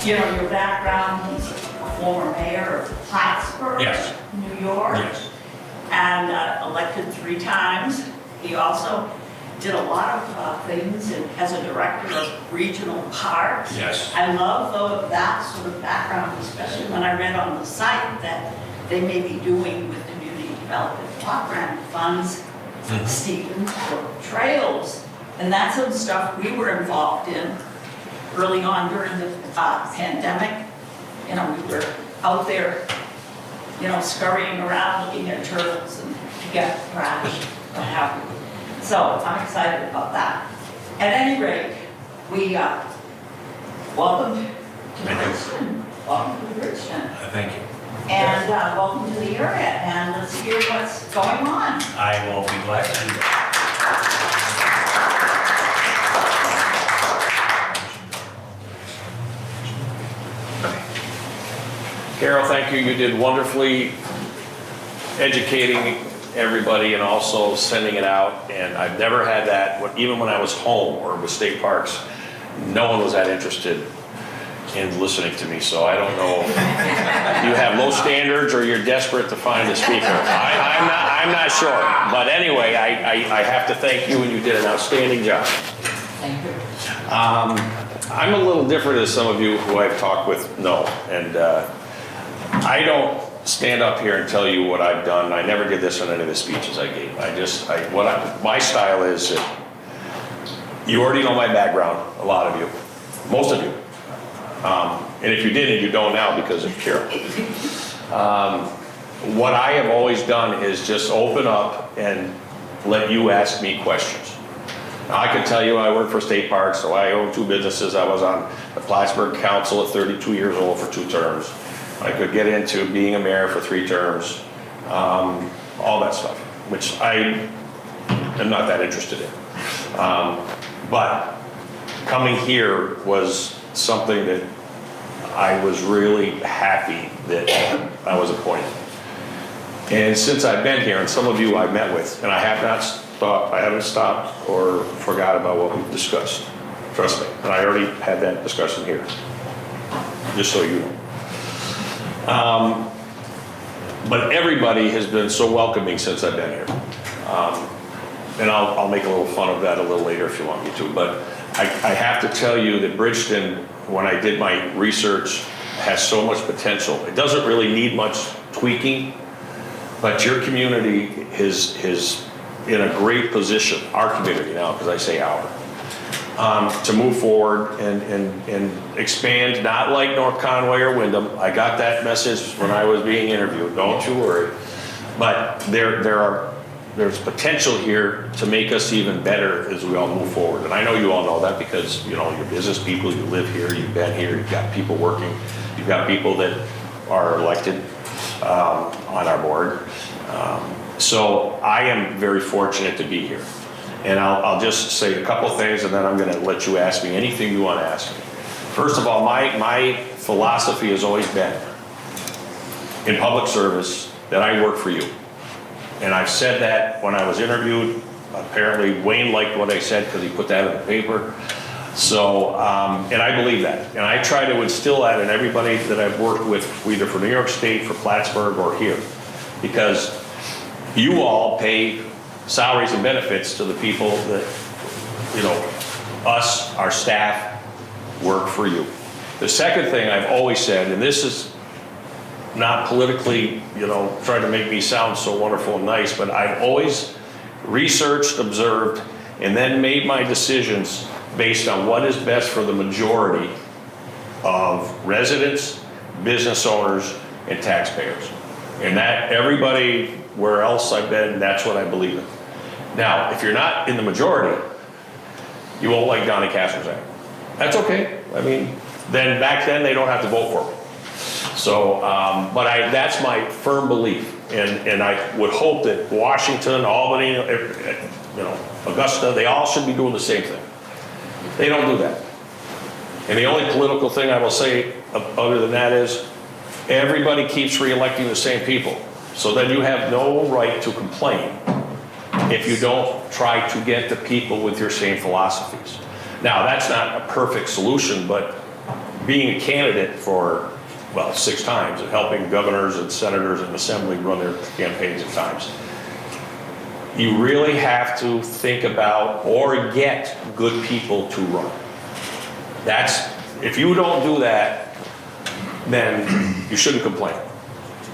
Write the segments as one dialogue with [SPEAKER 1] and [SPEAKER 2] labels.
[SPEAKER 1] you know, your background, he's a former mayor of Plattsburgh,
[SPEAKER 2] Yes.
[SPEAKER 1] New York,
[SPEAKER 2] Yes.
[SPEAKER 1] and elected 3 times. He also did a lot of things as a director of regional parks.
[SPEAKER 2] Yes.
[SPEAKER 1] I love that sort of background, especially when I read on the site that they may be doing with community development block grant funds, Stevens, for trails. And that's some stuff we were involved in early on during the pandemic. You know, we were out there, you know, scurrying around looking at turtles and to get trash, what have you. So I'm excited about that. At any rate, we welcome to Bridgton. Welcome to Bridgton.
[SPEAKER 2] Thank you.
[SPEAKER 1] And welcome to the area. And let's hear what's going on.
[SPEAKER 2] I will be glad to do that.
[SPEAKER 3] Carol, thank you. You did wonderfully educating everybody and also sending it out. And I've never had that, even when I was home or with state parks, no one was that interested in listening to me. So I don't know, you have low standards or you're desperate to find a speaker. I'm not sure. But anyway, I have to thank you, and you did an outstanding job.
[SPEAKER 1] Thank you.
[SPEAKER 3] I'm a little different as some of you who I've talked with know. And I don't stand up here and tell you what I've done. I never did this in any of the speeches I gave. My style is that you already know my background, a lot of you, most of you. And if you didn't, you don't now because of Carol. What I have always done is just open up and let you ask me questions. Now, I can tell you I work for state parks, so I own 2 businesses. I was on the Plattsburgh Council at 32 years old for 2 terms. I could get into being a mayor for 3 terms, all that stuff, which I am not that interested in. But coming here was something that I was really happy that I was appointed. And since I've been here, and some of you I've met with, and I haven't stopped or forgot about what we've discussed. Trust me, and I already had that discussion here, just so you know. But everybody has been so welcoming since I've been here. And I'll make a little fun of that a little later if you want me to. But I have to tell you that Bridgton, when I did my research, has so much potential. It doesn't really need much tweaking, but your community is in a great position, our community now, because I say our, to move forward and expand, not like North Conway or Wyndham. I got that message when I was being interviewed, don't you worry. But there's potential here to make us even better as we all move forward. And I know you all know that because, you know, you're business people, you live here, you've been here, you've got people working, you've got people that are elected on our board. So I am very fortunate to be here. And I'll just say a couple things and then I'm gonna let you ask me anything you want to ask me. First of all, my philosophy has always been in public service that I work for you. And I've said that when I was interviewed. Apparently Wayne liked what I said because he put that in the paper. So, and I believe that. And I try to instill that in everybody that I've worked with, either for New York State, for Plattsburgh, or here. Because you all pay salaries and benefits to the people that, you know, us, our staff, work for you. The second thing I've always said, and this is not politically, you know, trying to make me sound so wonderful and nice, but I've always researched, observed, and then made my decisions based on what is best for the majority of residents, business owners, and taxpayers. And that everybody, where else I've been, that's what I believe in. Now, if you're not in the majority, you won't like Donny Kasprzak. That's okay. I mean, then back then they don't have to vote for me. So, but that's my firm belief. And I would hope that Washington, Albany, you know, Augusta, they all should be doing the same thing. They don't do that. And the only political thing I will say other than that is everybody keeps re-electing the same people. So then you have no right to complain if you don't try to get the people with your same philosophies. Now, that's not a perfect solution, but being a candidate for, well, 6 times, and helping governors and senators and assembly run their campaigns at times, you really have to think about or get good people to run. If you don't do that, then you shouldn't complain.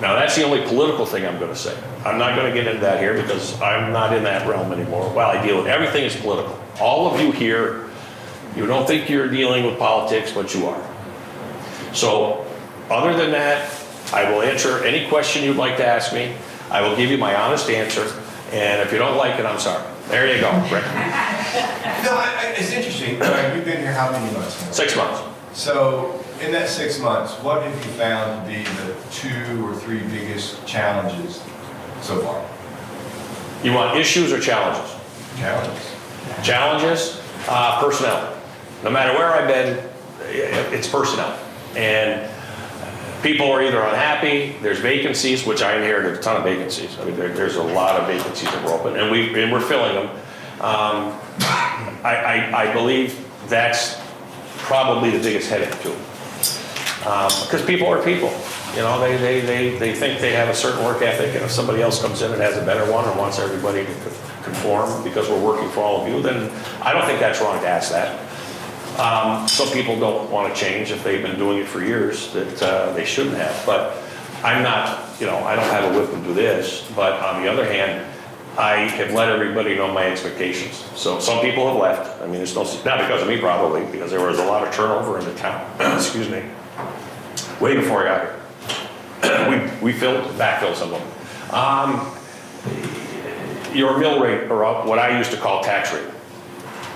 [SPEAKER 3] Now, that's the only political thing I'm going to say. I'm not going to get into that here because I'm not in that realm anymore. Well, I deal with everything is political. All of you here, you don't think you're dealing with politics, but you are. So, other than that, I will answer any question you'd like to ask me. I will give you my honest answer, and if you don't like it, I'm sorry. There you go, Rick.
[SPEAKER 4] No, it's interesting. You've been here how many months now?
[SPEAKER 3] 6 months.
[SPEAKER 4] So, in that 6 months, what have you found to be the 2 or 3 biggest challenges so far?
[SPEAKER 3] You want issues or challenges?
[SPEAKER 4] Challenges.
[SPEAKER 3] Challenges, personnel. No matter where I've been, it's personnel. And people are either unhappy, there's vacancies, which I inherited a ton of vacancies. I mean, there's a lot of vacancies that were open, and we're filling them. I believe that's probably the biggest headache too. Because people are people. You know, they think they have a certain work ethic, and if somebody else comes in and has a better one and wants everybody to conform because we're working for all of you, then I don't think that's wrong to ask that. Some people don't want to change if they've been doing it for years, that they shouldn't have. But I'm not, you know, I don't have a whip and do this. But on the other hand, I have let everybody know my expectations. So some people have left. I mean, it's not because of me probably, because there was a lot of turnover in the town. Excuse me. Way before I got here. We backfilled some of them. Your mill rate, or what I used to call tax rate.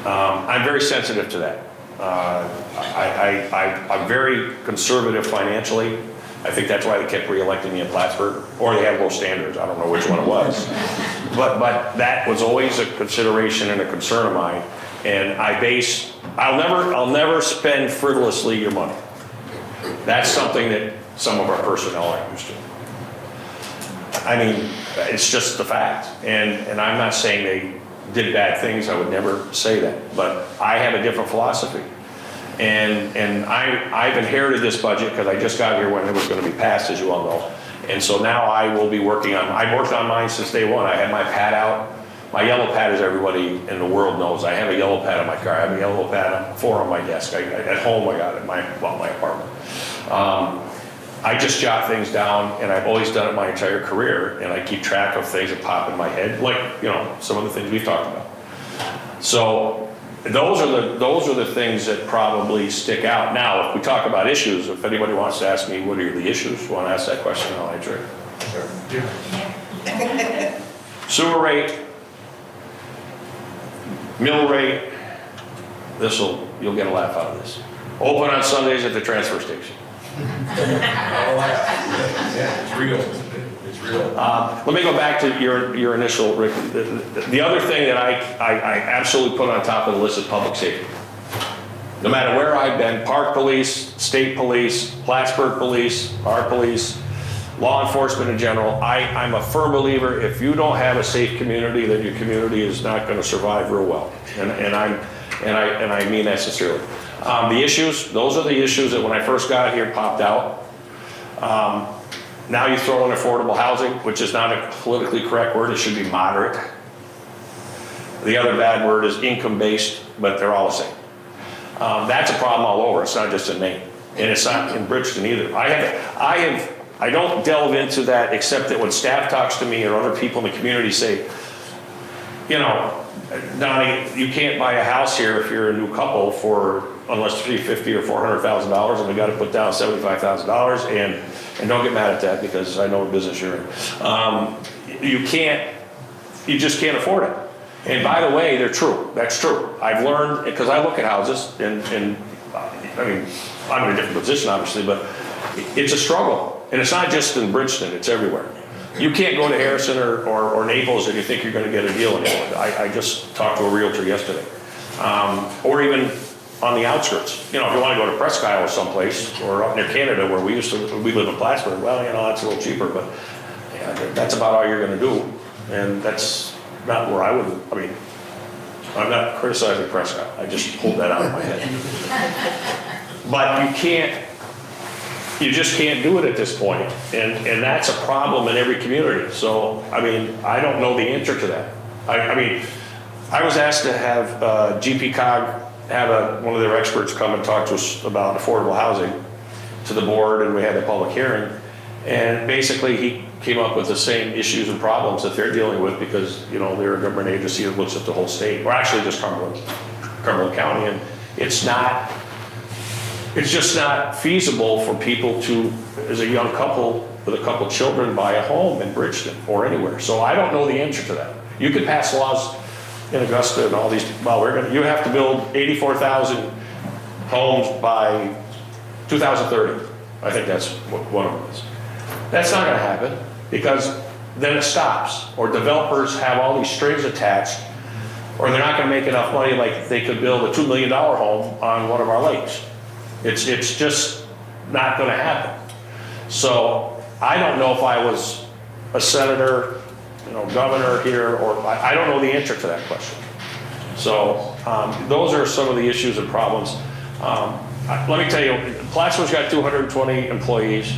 [SPEAKER 3] I'm very sensitive to that. I'm very conservative financially. I think that's why they kept re-electing me in Plattsburgh, or they had low standards. I don't know which one it was. But that was always a consideration and a concern of mine. And I'll never spend frivolously your money. That's something that some of our personnel aren't used to. I mean, it's just the fact. And I'm not saying they did bad things, I would never say that. But I have a different philosophy. And I've inherited this budget because I just got here when it was going to be passed, as you all know. And so now I will be working on, I've worked on mine since day one. I had my pad out. My yellow pad, as everybody in the world knows, I have a yellow pad on my car. I have a yellow pad, 4 on my desk. At home I got it, my apartment. I just jot things down, and I've always done it my entire career, and I keep track of things that pop in my head, like, you know, some of the things we've talked about. So those are the things that probably stick out. Now, if we talk about issues, if anybody wants to ask me what are the issues, want to ask that question, I'll answer it. Sewer rate, mill rate, you'll get a laugh out of this. Open on Sundays at the transfer station.
[SPEAKER 4] Yeah, it's real. It's real.
[SPEAKER 3] Let me go back to your initial, Rick. The other thing that I absolutely put on top of the list is public safety. No matter where I've been, park police, state police, Plattsburgh police, our police, law enforcement in general, I'm a firm believer if you don't have a safe community, then your community is not going to survive real well. And I mean that sincerely. The issues, those are the issues that when I first got here popped out. Now you throw in affordable housing, which is not a politically correct word, it should be moderate. The other bad word is income-based, but they're all the same. That's a problem all over, it's not just in Maine. And it's not in Bridgton either. I don't delve into that except that when staff talks to me or other people in the community say, you know, Donny, you can't buy a house here if you're a new couple unless $350,000 or $400,000, and we got to put down $75,000. And don't get mad at that because I know what business you're in. You just can't afford it. And by the way, they're true. That's true. I've learned because I look at houses, and I mean, I'm in a different position obviously, but it's a struggle. And it's not just in Bridgton; it's everywhere. You can't go to Harrison or Naples and you think you're going to get a deal anymore. I just talked to a realtor yesterday. Or even on the outskirts. You know, if you want to go to Presque Isle or someplace, or up near Canada where we live in Plattsburgh, well, you know, that's a little cheaper, but yeah, that's about all you're going to do. And that's not where I mean, I'm not criticizing Presque Isle. I just pulled that out of my head. But you just can't do it at this point, and that's a problem in every community. So, I mean, I don't know the answer to that. I mean, I was asked to have GPCOG have one of their experts come and talk to us about affordable housing to the board, and we had a public hearing. And basically, he came up with the same issues and problems that they're dealing with because, you know, they're a government agency that looks at the whole state, or actually just Cumberland County, and it's just not feasible for people to, as a young couple with a couple children, buy a home in Bridgton or anywhere. So I don't know the answer to that. You could pass laws in Augusta and all these, well, you have to build 84,000 homes by 2030. I think that's what one of them is. That's not gonna happen because then it stops, or developers have all these strings attached, or they're not gonna make enough money like they could build a $2 million home on one of our lakes. It's just not gonna happen. So I don't know if I was a senator, you know, governor here, or I don't know the answer to that question. So those are some of the issues and problems. Let me tell you, Plattsburgh's got 220 employees.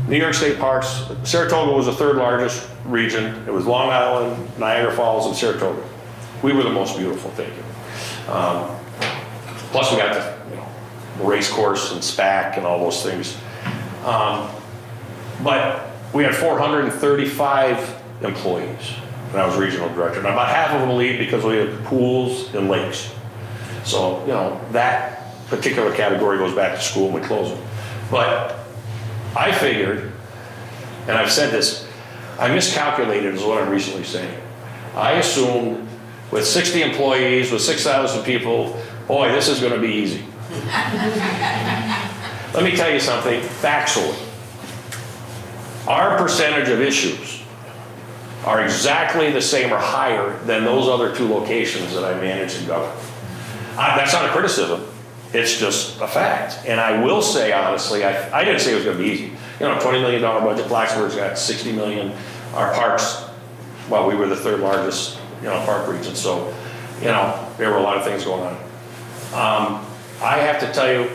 [SPEAKER 3] New York State Parks, Saratoga was the third largest region. It was Long Island, Niagara Falls, and Saratoga. We were the most beautiful, thank you. Plus we got the, you know, race course and SPAC and all those things. But we had 435 employees when I was regional director. And about half of them leave because we have pools and lakes. So, you know, that particular category goes back to school and we close them. But I figured, and I've said this, I miscalculated is what I'm recently saying. I assumed with 60 employees, with 6,000 people, boy, this is gonna be easy. Let me tell you something, factually. Our percentage of issues are exactly the same or higher than those other two locations that I manage and govern. That's not a criticism, it's just a fact. And I will say, honestly, I didn't say it was gonna be easy. You know, $20 million budget, Plattsburgh's got 60 million. Our parks, well, we were the third largest, you know, park region, so, you know, there were a lot of things going on. I have to tell you,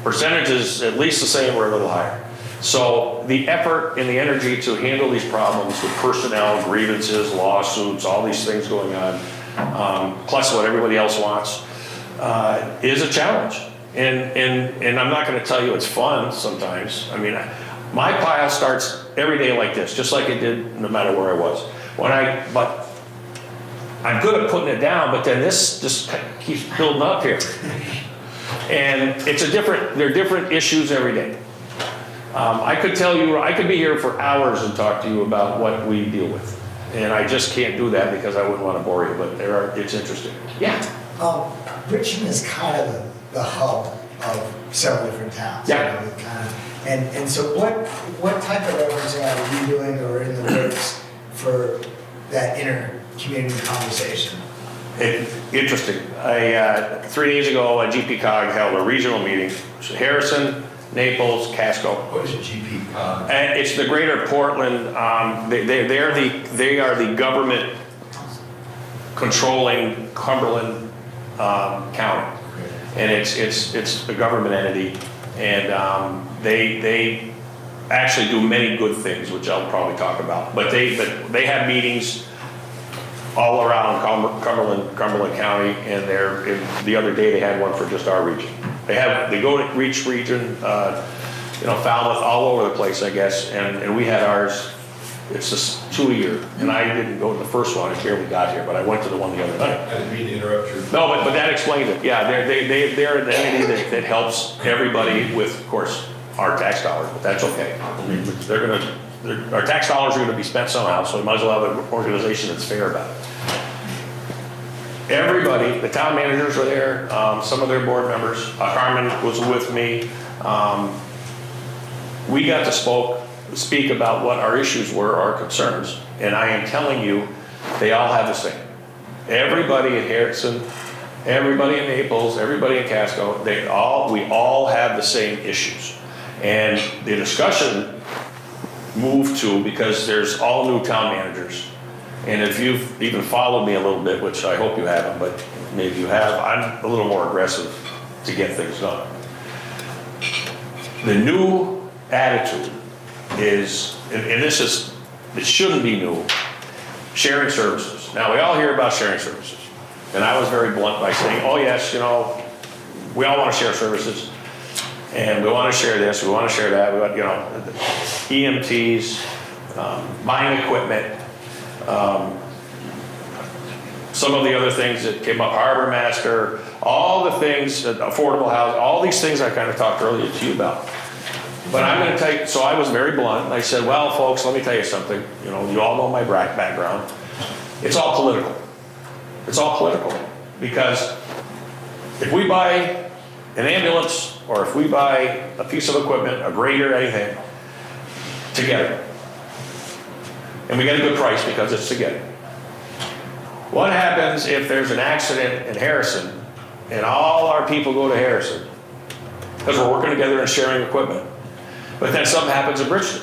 [SPEAKER 3] percentage is at least the same or a little higher. So the effort and the energy to handle these problems with personnel, grievances, lawsuits, all these things going on, plus what everybody else wants, is a challenge. And I'm not going to tell you it's fun sometimes. I mean, my pile starts every day like this, just like it did no matter where I was. But I'm good at putting it down, but then this just keeps building up here. And there are different issues every day. I could tell you, I could be here for hours and talk to you about what we deal with. And I just can't do that because I wouldn't want to bore you, but it's interesting. Yeah.
[SPEAKER 5] Bridgton is kind of the hub of several different towns.
[SPEAKER 3] Yeah.
[SPEAKER 5] You know, and so what type of efforts are you doing or in the works for that inter-community conversation?
[SPEAKER 3] Interesting. 3 days ago, GPCOG held a regional meeting. Harrison, Naples, Casco.
[SPEAKER 4] What is a GPCOG?
[SPEAKER 3] And it's the Greater Portland. They are the government controlling Cumberland County, and it's a government entity, and they actually do many good things, which I'll probably talk about. But they have meetings all around Cumberland County, and the other day they had one for just our region. They go to each region, Falmouth, all over the place, I guess, and we had ours. It's just 2 a year, and I didn't go to the first one. I barely got here, but I went to the one the other night.
[SPEAKER 4] I didn't mean to interrupt you.
[SPEAKER 3] No, but that explains it. Yeah, they're an entity that helps everybody with, of course, our tax dollars, but that's okay. I mean, our tax dollars are going to be spent somehow, so we might as well have an organization that's fair about it. Everybody, the town managers were there, some of their board members. Carmen was with me. We got to speak about what our issues were, our concerns, and I am telling you, they all have the same. Everybody in Harrison, everybody in Naples, everybody in Casco, we all have the same issues. And the discussion moved to, because there's all new town managers, and if you've even followed me a little bit, which I hope you haven't, but maybe you have, I'm a little more aggressive to get things done. The new attitude is, and this is, it shouldn't be new, sharing services. Now, we all hear about sharing services. And I was very blunt by saying, oh yes, you know, we all want to share services. And we want to share this, we want to share that, we want, you know, EMTs, buying equipment, some of the other things that came up, harbor master, all the things, affordable housing, all these things I kind of talked earlier to you about. But I'm going to tell you, so I was very blunt, and I said, well, folks, let me tell you something. You know, you all know my background. It's all political. It's all political. Because if we buy an ambulance, or if we buy a piece of equipment, a grader, anything, together, and we get a good price because it's together. What happens if there's an accident in Harrison, and all our people go to Harrison? Because we're working together and sharing equipment. But then something happens in Bridgton.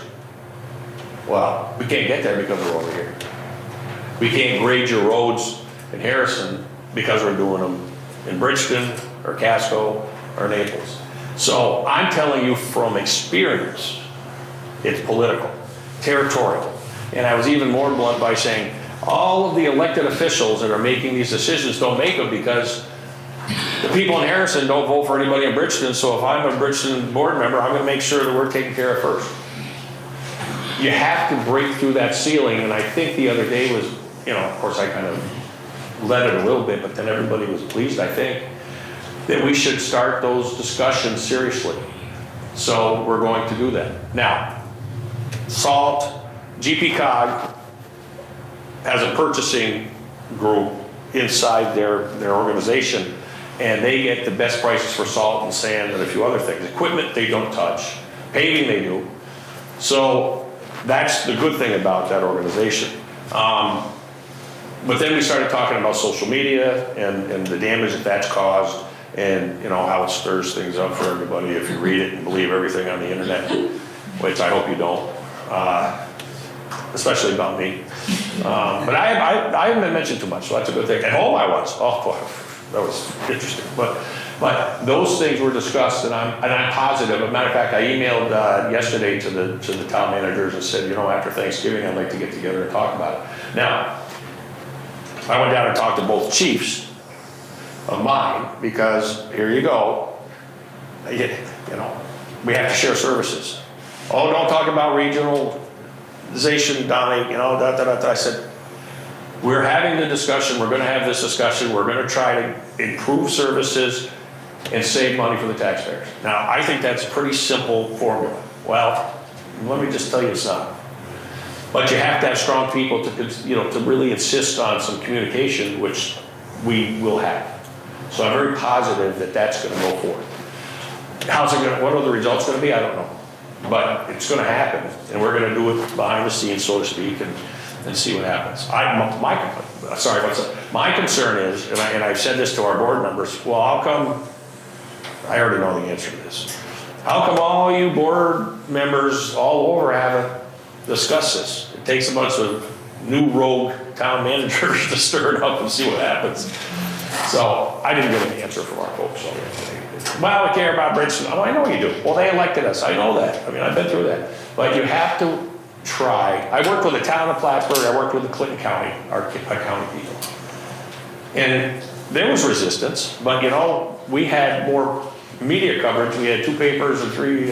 [SPEAKER 3] Well, we can't get there because we're over here. We can't grade your roads in Harrison because we're doing them in Bridgton or Casco or Naples. So I'm telling you from experience, it's political, territorial. And I was even more blunt by saying, all of the elected officials that are making these decisions don't make them because the people in Harrison don't vote for anybody in Bridgton. So if I'm a Bridgton board member, I'm going to make sure that we're taken care of first. You have to break through that ceiling. And I think the other day was, you know, of course I kind of led it a little bit, but then everybody was pleased, I think, that we should start those discussions seriously. So we're going to do that. Now, SALT, GP Cog has a purchasing group inside their organization, and they get the best prices for salt and sand and a few other things. Equipment they don't touch, paving they do. So that's the good thing about that organization. But then we started talking about social media and the damage that that's caused, and you know how it stirs things up for everybody if you read it and believe everything on the internet, which I hope you don't, especially about me. But I haven't been mentioned too much, so that's a good thing. At home I was. Oh boy, that was interesting. But those things were discussed, and I'm positive. As a matter of fact, I emailed yesterday to the town managers and said, you know, after Thanksgiving, I'd like to get together and talk about it. Now, I went down and talked to both chiefs of mine, because here you go, you know, we have to share services. Oh, don't talk about regionalization, Donny, you know, I said, we're having the discussion, we're gonna have this discussion, we're gonna try to improve services and save money for the taxpayers. Now, I think that's a pretty simple formula. Well, let me just tell you it's not. But you have to have strong people to, you know, to really insist on some communication, which we will have. So I'm very positive that that's going to go forward. How's it going to, what are the results going to be? I don't know. But it's going to happen, and we're going to do it behind the scenes, so to speak, and see what happens. My concern is, and I've said this to our board members, well, how come, I already know the answer to this. How come all you board members all over haven't discussed this? It takes a bunch of new rogue town managers to stir it up and see what happens. So I didn't get an answer from our folks. Well, I care about Bridgton. Oh, I know you do. Well, they elected us. I know that. I mean, I've been through that. But you have to try. I worked with the Town of Plattsburgh. I worked with the Clinton County, our county people. And there was resistance, but you know, we had more media coverage. We had 2 papers and 3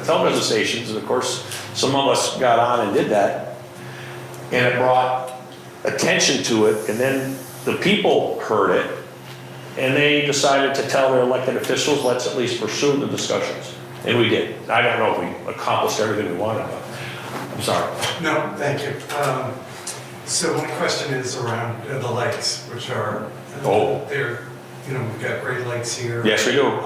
[SPEAKER 3] television stations, and of course, some of us got on and did that. And it brought attention to it, and then the people heard it, and they decided to tell their elected officials, let's at least pursue the discussions. And we did. I don't know if we accomplished everything we wanted, but I'm sorry.
[SPEAKER 6] No, thank you. So my question is around the lakes, which are, they're, you know, we've got Great Lakes here.
[SPEAKER 3] Yes, we do.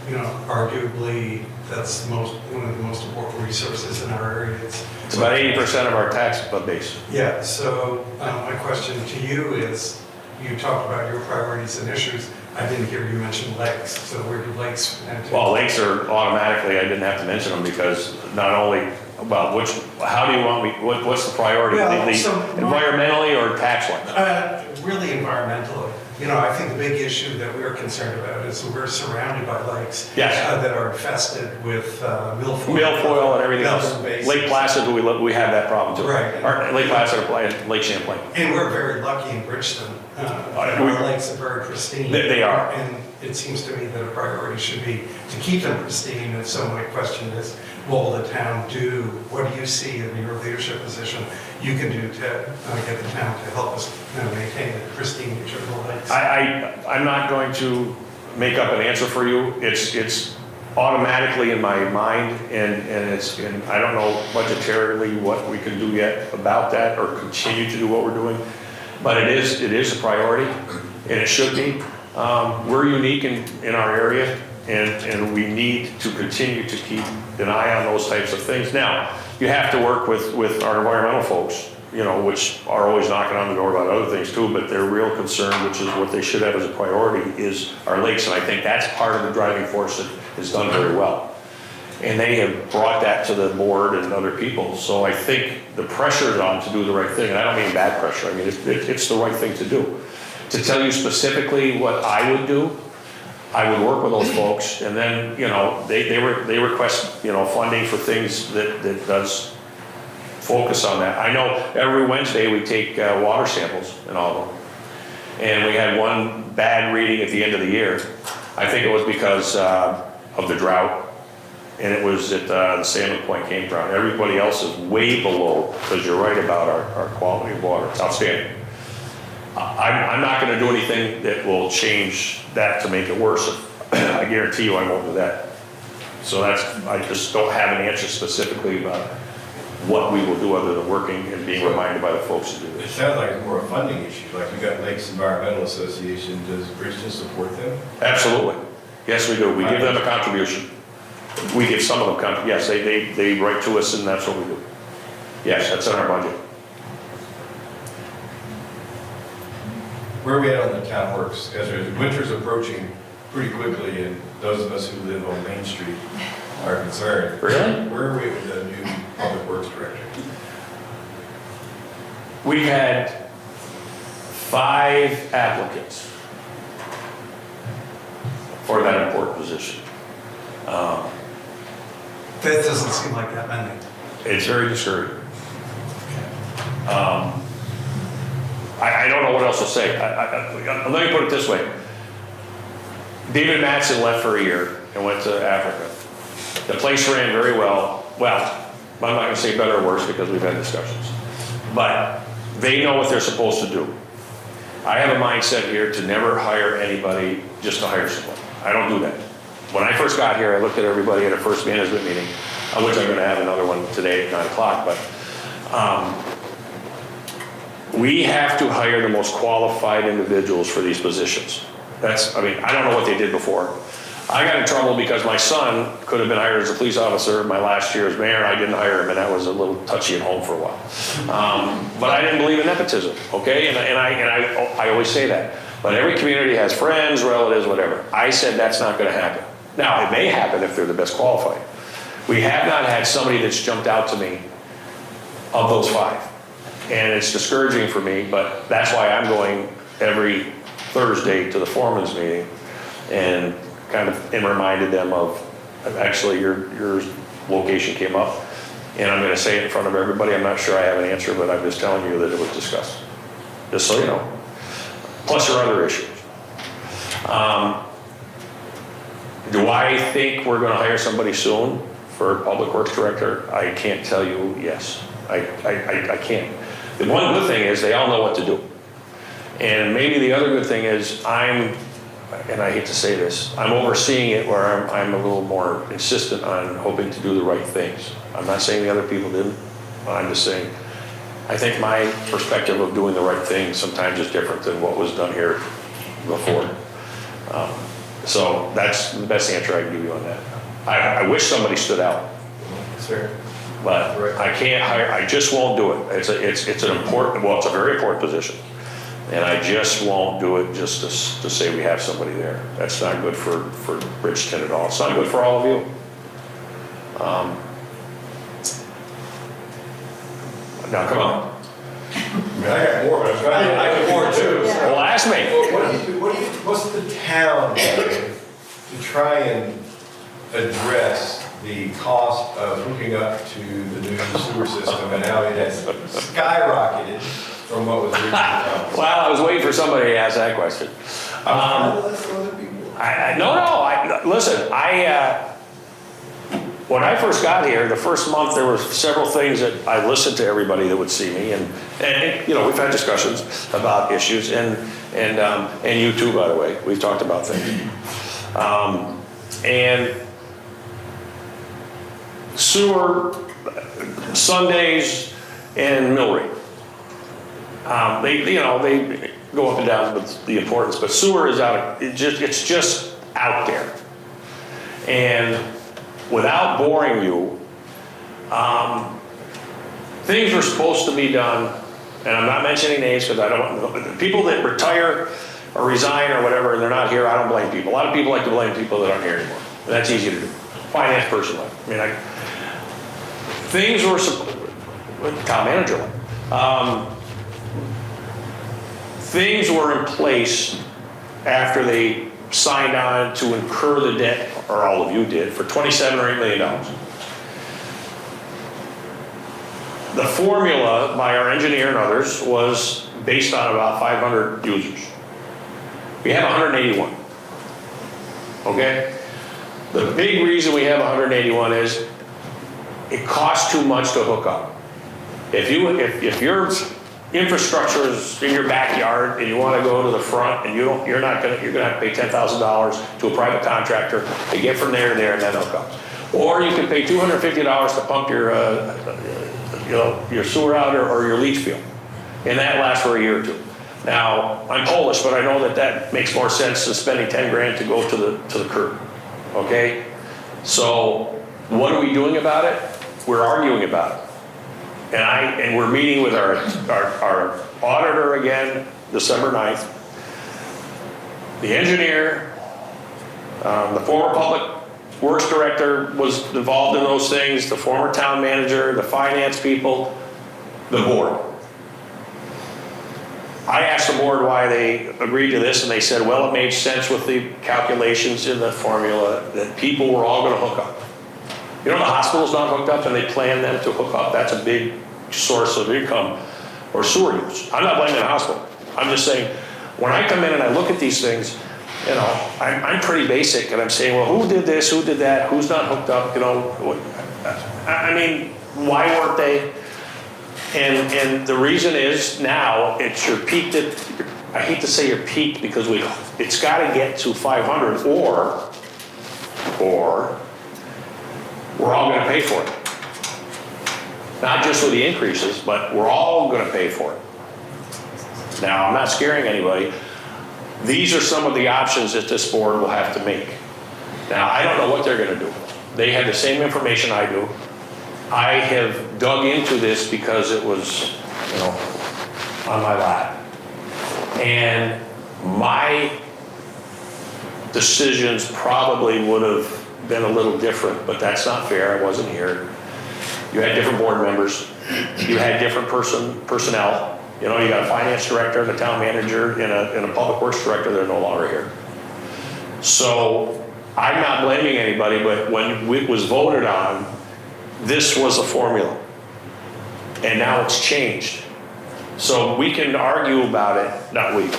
[SPEAKER 6] You know, arguably, that's one of the most important resources in our area.
[SPEAKER 3] It's about 80% of our tax base.
[SPEAKER 6] Yeah, so my question to you is, you talked about your priorities and issues. I didn't hear you mention lakes, so where do lakes enter?
[SPEAKER 3] Well, lakes are automatically, I didn't have to mention them because not only, well, how do you want me, what's the priority?
[SPEAKER 6] Well, so
[SPEAKER 3] environmentally or tax-wise?
[SPEAKER 6] Really environmental. you know, I think the big issue that we're concerned about is we're surrounded by lakes
[SPEAKER 3] Yes.
[SPEAKER 6] that are infested with milfoil.
[SPEAKER 3] Milfoil and everything else.
[SPEAKER 6] Milfoil.
[SPEAKER 3] Lake Placid, we have that problem too.
[SPEAKER 6] Right.
[SPEAKER 3] Or Lake Placid or Lake Champlain.
[SPEAKER 6] And we're very lucky in Bridgton. Our lakes are very pristine.
[SPEAKER 3] They are.
[SPEAKER 6] And it seems to me that a priority should be to keep them pristine. And so my question is, what will the town do? What do you see in your leadership position you can do to get the town to help us maintain the pristine nature of the lakes?
[SPEAKER 3] I'm not going to make up an answer for you. It's automatically in my mind, and I don't know budgetarily what we can do yet about that or continue to do what we're doing, but it is a priority, and it should be. We're unique in our area, and we need to continue to keep an eye on those types of things. Now, you have to work with our environmental folks, which are always knocking on the door about other things too, but their real concern, which is what they should have as a priority, is our lakes. And I think that's part of the driving force that is done very well. And they have brought that to the board and other people. So I think the pressure is on to do the right thing. And I don't mean bad pressure. I mean, it's the right thing to do. To tell you specifically what I would do, I would work with those folks, and then, they request, funding for things that does focus on that. I know every Wednesday we take water samples in all of them. And we had one bad reading at the end of the year. I think it was because of the drought, and it was at the Salmon Point campground. Everybody else is way below, because you're right about our quality of water. It's outstanding. I'm not going to do anything that will change that to make it worse. I guarantee you I won't do that. So I just don't have an answer specifically about what we will do other than working and being reminded by the folks to do
[SPEAKER 4] It
[SPEAKER 3] this.
[SPEAKER 4] sounds like it's more a funding issue, like you got Lakes Environmental Association, does Bridgton support them?
[SPEAKER 3] Absolutely. Yes, we do. We give them a contribution. We give some of them, yes, they write to us, and that's what we do. Yes, that's in our budget.
[SPEAKER 4] Where are we at on the town works? As winter's approaching pretty quickly, and those of us who live on Main Street are concerned.
[SPEAKER 3] Really?
[SPEAKER 4] Where are we with the new public works director?
[SPEAKER 3] We had 5 applicants for that important position.
[SPEAKER 6] That doesn't seem like that many.
[SPEAKER 3] It's very discouraging. I don't know what else to say. Let me put it this way. David Mattson left for a year and went to Africa. The place ran very well. Well, I'm not going to say better or worse because we've had discussions. But they know what they're supposed to do. I have a mindset here to never hire anybody just to hire someone. I don't do that. When I first got here, I looked at everybody at a first management meeting, which I'm going to have another one today at 9 o'clock. But we have to hire the most qualified individuals for these positions. I don't know what they did before. I got in trouble because my son could have been hired as a police officer my last year as mayor. I didn't hire him, and that was a little touchy at home for a while. But I didn't believe in nepotism, okay? And I always say that. But every community has friends, relatives, whatever. I said that's not going to happen. Now, it may happen if they're the best qualified. We have not had somebody that's jumped out to me of those 5. And it's discouraging for me, but that's why I'm going every Thursday to the foreman's meeting and reminded them of, actually your location came up, and I'm going to say it in front of everybody. I'm not sure I have an answer, but I'm just telling you that it was discussed, just so you know. Plus your other issues. Do I think we're going to hire somebody soon for public works director? I can't tell you yes. I can't. The one good thing is they all know what to do. And maybe the other good thing is and I hate to say this, I'm overseeing it where I'm a little more insistent on hoping to do the right things. I'm not saying the other people didn't, but I'm just saying, I think my perspective of doing the right thing sometimes is different than what was done here before. So that's the best answer I can give you on that. I wish somebody stood out.
[SPEAKER 4] Sir.
[SPEAKER 3] But I can't hire, I just won't do it. It's an important, well, it's a very important position. And I just won't do it just to say we have somebody there. That's not good for Bridgton at all. It's not good for all of you. Now, come on.
[SPEAKER 4] I got more, but I got more too.
[SPEAKER 3] Well, Ask me.
[SPEAKER 4] Well, what's the town doing to try and address the cost of hooking up to the new sewer system and how it has skyrocketed from what was originally promised?
[SPEAKER 3] Well, I was waiting for somebody to ask that question.
[SPEAKER 4] Let's go to people.
[SPEAKER 3] Listen, when I first got here, the first month, there were several things that I listened to everybody that would see me, and we've had discussions about issues, and you too, by the way, we've talked about things. And sewer, Sundays, and mill rate. They go up and down with the importance, but sewer is it's just out there. And without boring you, things were supposed to be done, and I'm not mentioning names because I don't want people that retire or resign or whatever, and they're not here, I don't blame people. A lot of people like to blame people that aren't here anymore. And that's easy to do. Finance person, things were, town manager, things were in place after they signed on to incur the debt, or all of you did, for $27 or $8 million. The formula by our engineer and others was based on about 500 users. We have 181, okay? The big reason we have 181 is it costs too much to hook up. If your infrastructure is in your backyard and you want to go to the front and you're gonna have to pay $10,000 to a private contractor to get from there to there and then hook up. Or you can pay $250 to pump your sewer out or your leach field, and that lasts for a year or two. Now, I'm Polish, but I know that makes more sense than spending 10 grand to go to the curb. Okay? So what are we doing about it? We're arguing about it. And we're meeting with our auditor again, December 9th. The engineer, the former public works director was involved in those things, the former town manager, the finance people, the board. I asked the board why they agreed to this, and they said, well, it made sense with the calculations in the formula that people were all gonna hook up. The hospital's not hooked up and they plan them to hook up. That's a big source of income or sewer use. I'm not blaming the hospital. I'm just saying, when I come in and I look at these things, I'm pretty basic, and I'm saying, well, who did this, who did that, who's not hooked up, why weren't they? And the reason is now it's your peak I hate to say your peak because it's got to get to 500 or we're all going to pay for it. Not just with the increases, but we're all going to pay for it. Now, I'm not scaring anybody. These are some of the options that this board will have to make. Now, I don't know what they're going to do. They have the same information I do. I have dug into this because it was, on my lap. And my decisions probably would have been a little different, but that's not fair. I wasn't here. You had different board members. You had different personnel. You got a finance director, and a town manager, and a public works director that are no longer here. So I'm not blaming anybody, but when it was voted on, this was a formula. And now it's changed. So we can argue about it, not we.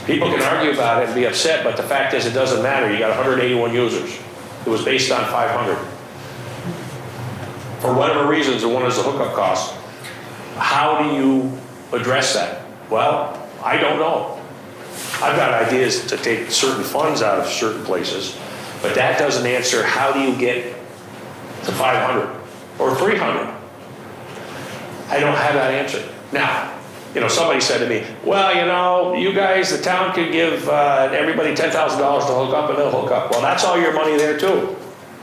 [SPEAKER 3] People can argue about it and be upset, but the fact is it doesn't matter. You got 181 users. It was based on 500. For whatever reasons, and one is the hookup cost. How do you address that? Well, I don't know. I've got ideas to take certain funds out of certain places, but that doesn't answer how do you get to 500 or 300. I don't have that answer. Now, somebody said to me, well, you guys, the town could give everybody $10,000 to hook up and they'll hook up. Well, that's all your money there too.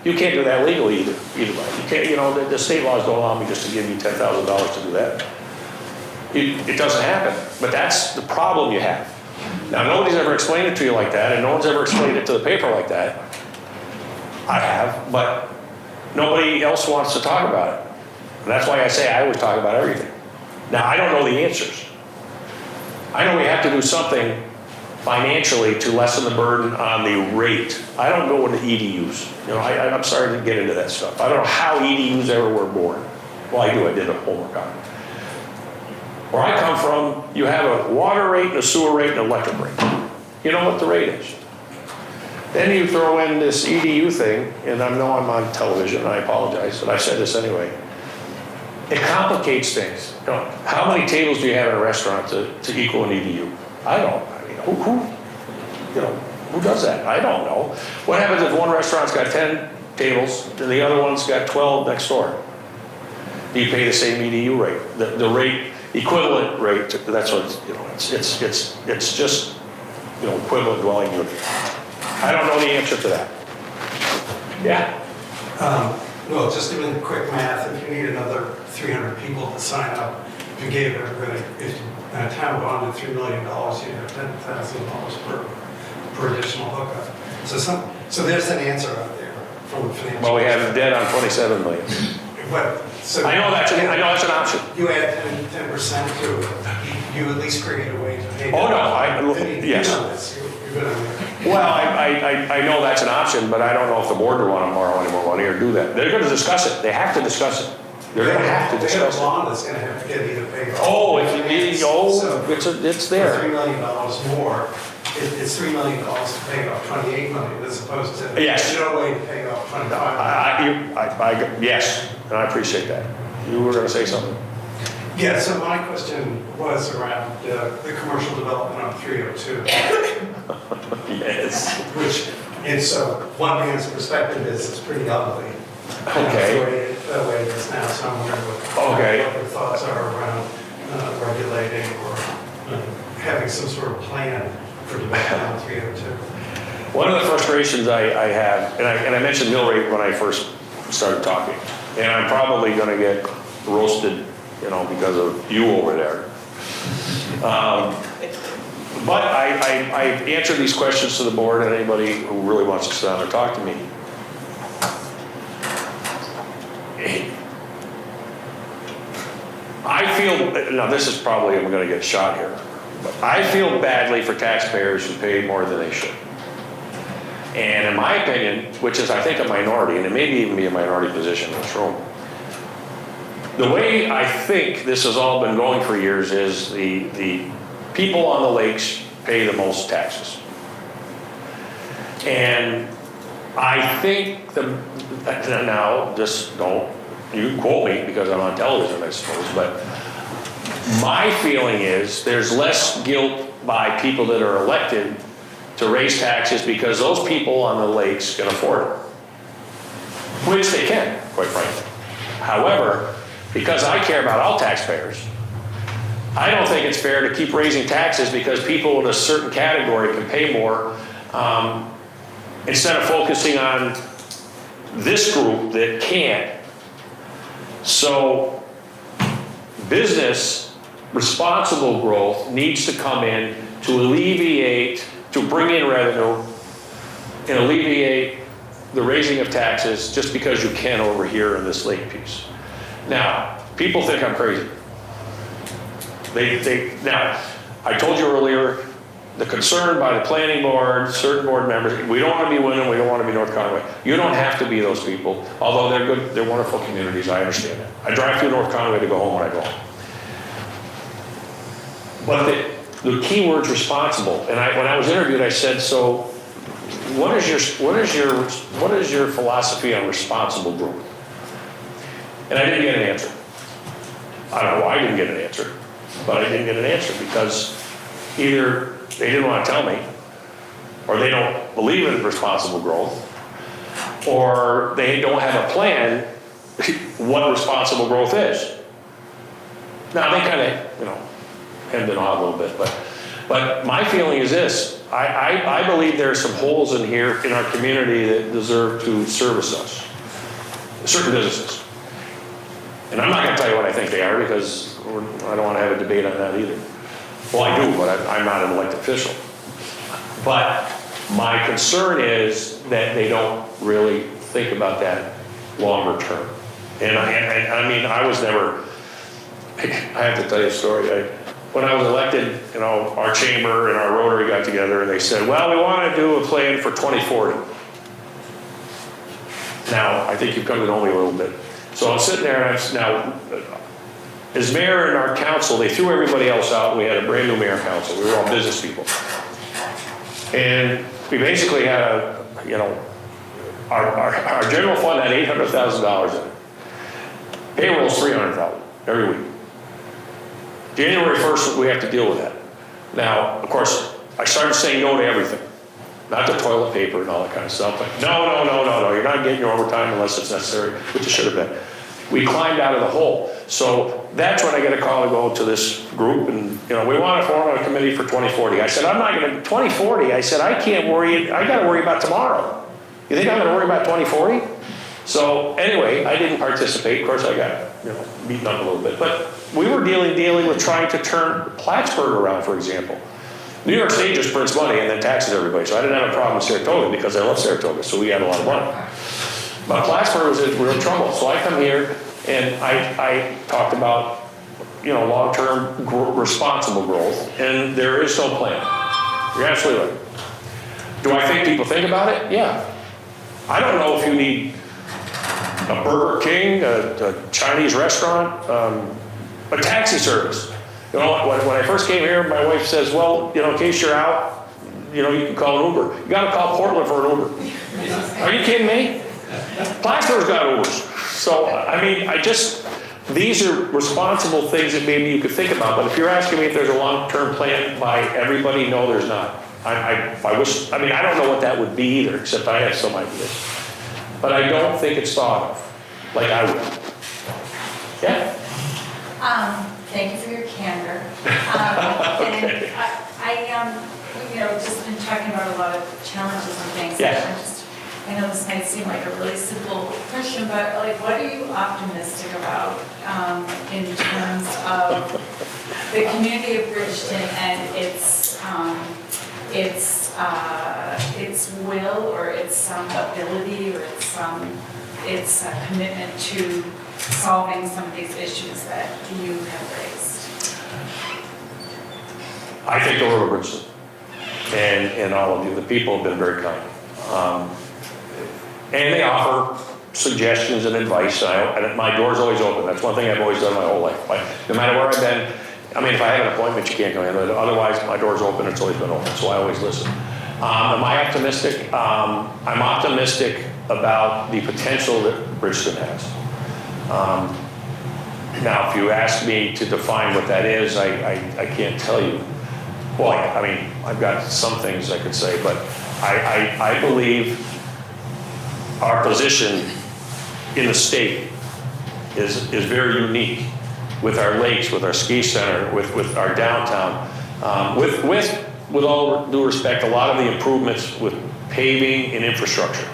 [SPEAKER 3] You can't do that legally either way. You can't, the state laws don't allow me just to give you $10,000 to do that. It doesn't happen, but that's the problem you have. Now, nobody's ever explained it to you like that, and no one's ever explained it to the paper like that. I have, but nobody else wants to talk about it. And that's why I say I always talk about everything. Now, I don't know the answers. I know we have to do something financially to lessen the burden on the rate. I don't go into EDUs. You know, I'm sorry to get into that stuff. I don't know how EDUs ever were born. Well, I do, I did a homework on it. Where I come from, you have a water rate and a sewer rate and an electric rate. You know what the rate is. Then you throw in this EDU thing, and I know I'm on television, and I apologize, but I said this anyway. It complicates things. You know, how many tables do you have in a restaurant to equal an EDU? I don't. I mean, who does that? I don't know. What happens if one restaurant's got 10 tables and the other one's got 12 next door? Do you pay the same EDU rate? The rate, equivalent rate, that's what, you know, it's just, you know, equivalent dwelling unit. I don't know the answer to that. Yeah?
[SPEAKER 6] Well, just doing quick math, if you need another 300 people to sign up, if you gave everybody, if a town bonded $3 million, you'd have $10,000 per additional hookup. So there's an answer out there from the financial.
[SPEAKER 3] Well, we have a debt on 27 million.
[SPEAKER 6] So
[SPEAKER 3] I know that's an option.
[SPEAKER 6] You add 10% to it, you at least create a way to pay.
[SPEAKER 3] Oh, no, yes.
[SPEAKER 6] You know this, you're good on that.
[SPEAKER 3] Well, I know that's an option, but I don't know if the board would want to borrow any more money or do that. They're going to discuss it. They have to discuss it. They're going to have to discuss
[SPEAKER 6] They
[SPEAKER 3] it.
[SPEAKER 6] have a bond that's going to have to get either paid off.
[SPEAKER 3] Oh,
[SPEAKER 6] So
[SPEAKER 3] it's
[SPEAKER 6] for
[SPEAKER 3] there.
[SPEAKER 6] $3 million more, it's $3 million to pay off $28 million as opposed to.
[SPEAKER 3] Yes.
[SPEAKER 6] No way to pay off $25 million.
[SPEAKER 3] Yes, and I appreciate that. You were going to say something.
[SPEAKER 6] Yeah, so my question was around the commercial development on 302.
[SPEAKER 3] Yes.
[SPEAKER 6] Which, and so one man's perspective is it's pretty ugly.
[SPEAKER 3] Okay.
[SPEAKER 6] The way it is now, so I'm wondering what your thoughts are around regulating or having some sort of plan for development on 302.
[SPEAKER 3] One of the frustrations I have, and I mentioned mill rate when I first started talking, and I'm probably going to get roasted, you know, because of you over there. But I answer these questions to the board and anybody who really wants to sit down and talk to me. I feel, now this is probably, I'm going to get shot here, but I feel badly for taxpayers who pay more than they should. And in my opinion, which is I think a minority, and it may even be a minority position in this room, the way I think this has all been going for years is the people on the lakes pay the most taxes. And I think now, just don't, you can quote me because I'm on television, I suppose, but my feeling is there's less guilt by people that are elected to raise taxes because those people on the lakes can afford it. Which they can, quite frankly. However, because I care about all taxpayers, I don't think it's fair to keep raising taxes because people in a certain category can pay more instead of focusing on this group that can't. So business responsible growth needs to come in to alleviate, to bring in revenue and alleviate the raising of taxes just because you can over here in this lake piece. Now, people think I'm crazy. Now, I told you earlier, the concern by the planning board, certain board members, we don't want to be Wyndham, we don't want to be North Conway. You don't have to be those people, although they're good, they're wonderful communities, I understand that. I drive through North Conway to go home when I go home. But the key word's responsible, and when I was interviewed, I said, so what is your philosophy on responsible growth? And I didn't get an answer. I don't know why I didn't get an answer, but I didn't get an answer because either they didn't want to tell me, or they don't believe in responsible growth, or they don't have a plan what responsible growth is. Now they kind of, you know, hemmed it on a little bit, but my feeling is this: I believe there are some holes in here in our community that deserve to service us, certain businesses. And I'm not going to tell you what I think they are because I don't want to have a debate on that either. Well, I do, but I'm not an elected official. But my concern is that they don't really think about that longer term. And I mean, I was never, I have to tell you a story. When I was elected and our chamber and our Rotary got together and they said, well, we want to do a plan for 2040. Now, I think you've come to know me a little bit. So I'm sitting there and as mayor and our council, they threw everybody else out. We had a brand new mayor council. We were all business people. And we basically had our general fund had $800,000 in it. Payroll is $300,000 every week. January 1st, we have to deal with that. Now, of course, I started saying no to everything. Not the toilet paper and all that kind of stuff. But no, you're not getting your overtime unless it's necessary, which it should have been. We climbed out of the hole. So that's when I get a call to go to this group and, we want to form a committee for 2040. I said, I'm not going to, 2040, I said, I can't worry, I got to worry about tomorrow. You think I'm going to worry about 2040? So anyway, I didn't participate. Of course, I got, beaten up a little bit. But we were dealing with trying to turn Plattsburgh around, for example. New York State just prints money and then taxes everybody. So I didn't have a problem with Saratoga because I love Saratoga, so we had a lot of money. But Plattsburgh was in real trouble. So I come here and I talked about, long-term responsible growth, and there is no plan. You're absolutely right. Do I think people think about it? Yeah. I don't know if you need a Burger King, a Chinese restaurant, a taxi service. When I first came here, my wife says, well, in case you're out, you can call an Uber. You got to call Portland for an Uber. Are you kidding me? Plattsburgh's got Ubers. So, these are responsible things that maybe you could think about. But if you're asking me if there's a long-term plan by everybody, no, there's not. I wish, I don't know what that would be either, except I have some ideas. But I don't think it's thought of, like I would. Yeah?
[SPEAKER 7] Thank you for your candor.
[SPEAKER 3] Okay.
[SPEAKER 7] And just been talking about a lot of challenges and things.
[SPEAKER 3] Yeah.
[SPEAKER 7] I know this might seem like a really simple question, but what are you optimistic about in terms of the community of Bridgton and its will or its ability or its commitment to solving some of these issues that you have raised?
[SPEAKER 3] I think the Rotary Bridgton and all of you, the people have been very kind. And they offer suggestions and advice. And my door's always open. That's one thing I've always done my whole life. No matter where I've been, if I have an appointment, you can't come in. Otherwise, my door's open. It's always been open. So I always listen. Am I optimistic? I'm optimistic about the potential that Bridgton has. Now, if you ask me to define what that is, I can't tell you. Well, I've got some things I could say, but I believe our position in the state is very unique with our lakes, with our ski center, with our downtown, with all due respect, a lot of the improvements with paving and infrastructure.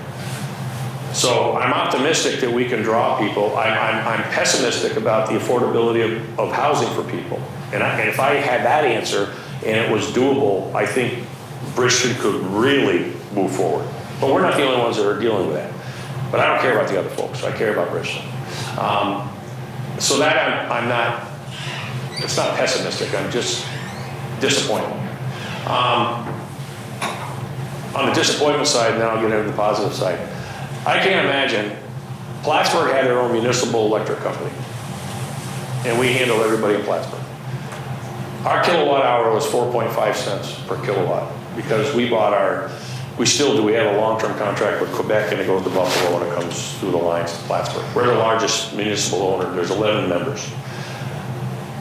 [SPEAKER 3] So I'm optimistic that we can draw people. I'm pessimistic about the affordability of housing for people. And if I had that answer and it was doable, I think Bridgton could really move forward. But we're not the only ones that are dealing with that. But I don't care about the other folks. I care about Bridgton. So that I'm not, it's not pessimistic. I'm just disappointed. On the disappointment side, now I'll get into the positive side. I can't imagine, Plattsburgh had their own municipal electric company, and we handled everybody in Plattsburgh. Our kilowatt hour was 4.5 cents per kilowatt because we still do, we have a long-term contract with Quebec and it goes to Buffalo when it comes through the lines to Plattsburgh. We're the largest municipal owner, there's 11 members.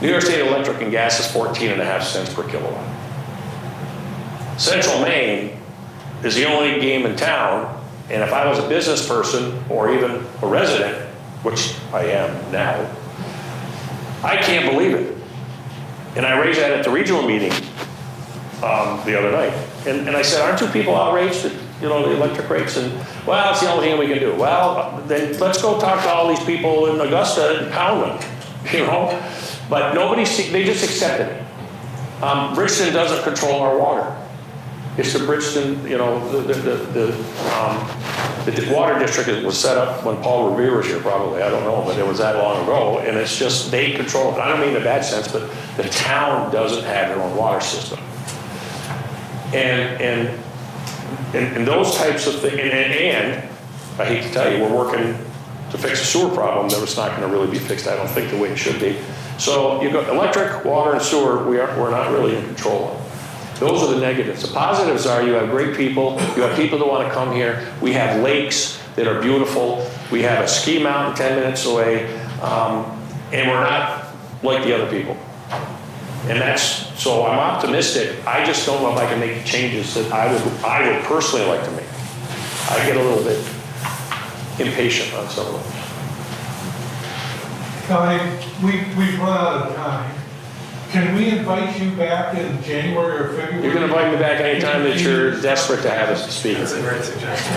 [SPEAKER 3] New York State Electric and Gas is 14.5 cents per kilowatt. Central Maine is the only game in town. And if I was a business person or even a resident, which I am now, I can't believe it. And I raised that at the regional meeting the other night. And I said, aren't you people outraged at the electric rates? And well, it's the only thing we can do. Well, then let's go talk to all these people in Augusta and pound them, But they just accepted it. Bridgton doesn't control our water. It's the Bridgton, you know, the water district was set up when Paul Revere was here probably, I don't know, but it was that long ago. And it's just, they control it. I don't mean in a bad sense, but the town doesn't have their own water system. And those types of things, and I hate to tell you, we're working to fix a sewer problem that was not gonna really be fixed, I don't think, the way it should be. So you've got electric, water, and sewer, we're not really in control of. Those are the negatives. The positives are you have great people, you have people that wanna come here, we have lakes that are beautiful, we have a ski mountain 10 minutes away, and we're not like the other people. And that's, so I'm optimistic, I just don't know if I can make the changes that I would personally like to make. I get a little bit impatient on some of them.
[SPEAKER 8] Donny, we've run out of time. Can we invite you back in January or February?
[SPEAKER 3] You can invite me back anytime that you're desperate to have us to speak.
[SPEAKER 6] That's a great suggestion.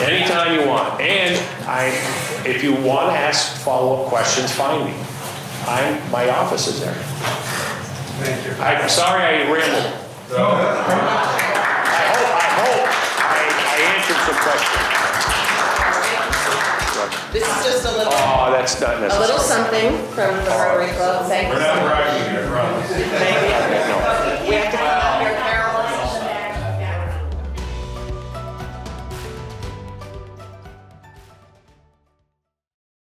[SPEAKER 3] Anytime you want. And if you want to ask follow-up questions, find me. My office is there.
[SPEAKER 6] Thank you.
[SPEAKER 3] I'm sorry I rambled.
[SPEAKER 8] No, that's great.
[SPEAKER 3] I hope I answered some questions.
[SPEAKER 9] This is just a little,
[SPEAKER 3] Oh, that's not
[SPEAKER 9] a
[SPEAKER 3] necessary.
[SPEAKER 9] little something from the Rotary Club. Thank you.
[SPEAKER 4] We're not bragging here, I promise.
[SPEAKER 9] Thank you.